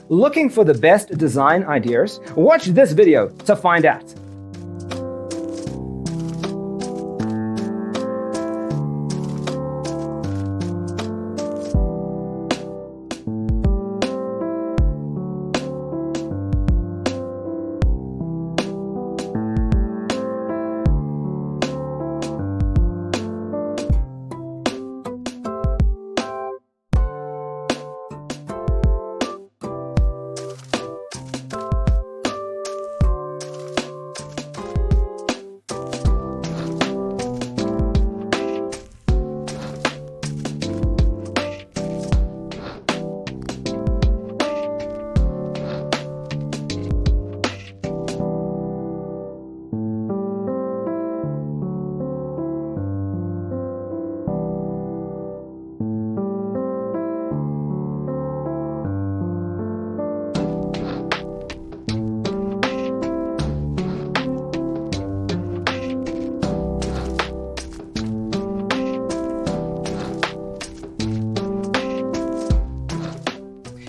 Looking for the best design ideas? Watch this video to find out.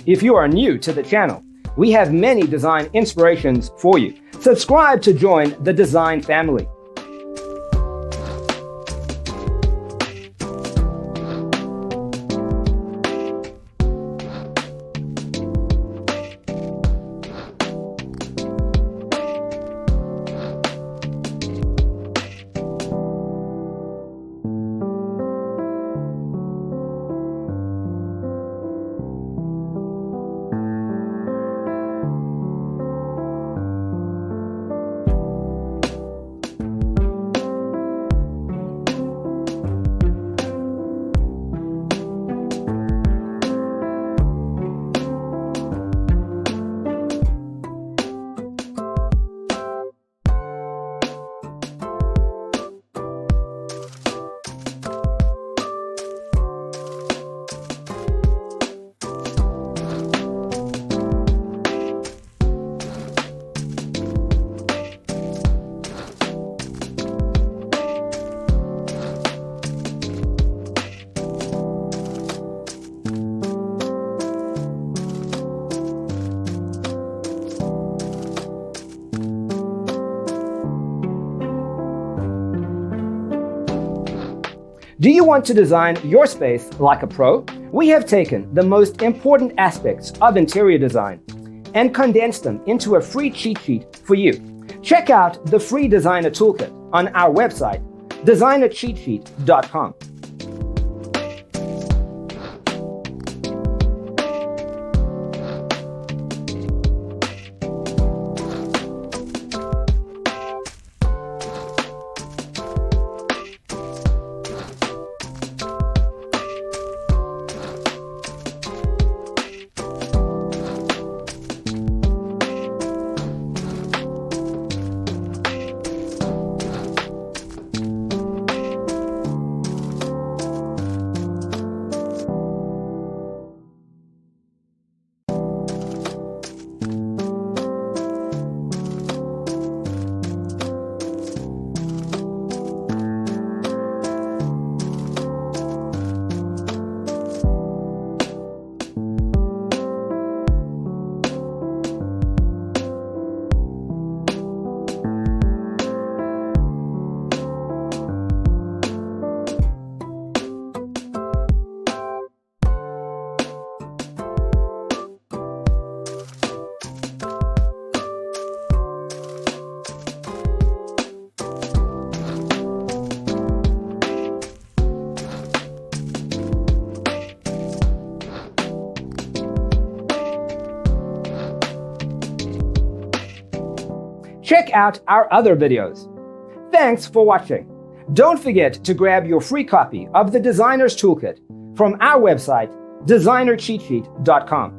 If you are new to the channel, we have many design inspirations for you. Subscribe to join the design family. Do you want to design your space like a pro? We have taken the most important aspects of interior design and condensed them into a free cheat sheet for you. Check out the free designer toolkit on our website, designercheatsheet.com. Check out our other videos. Thanks for watching. Don't forget to grab your free copy of the Designer's Toolkit from our website, designercheatsheet.com.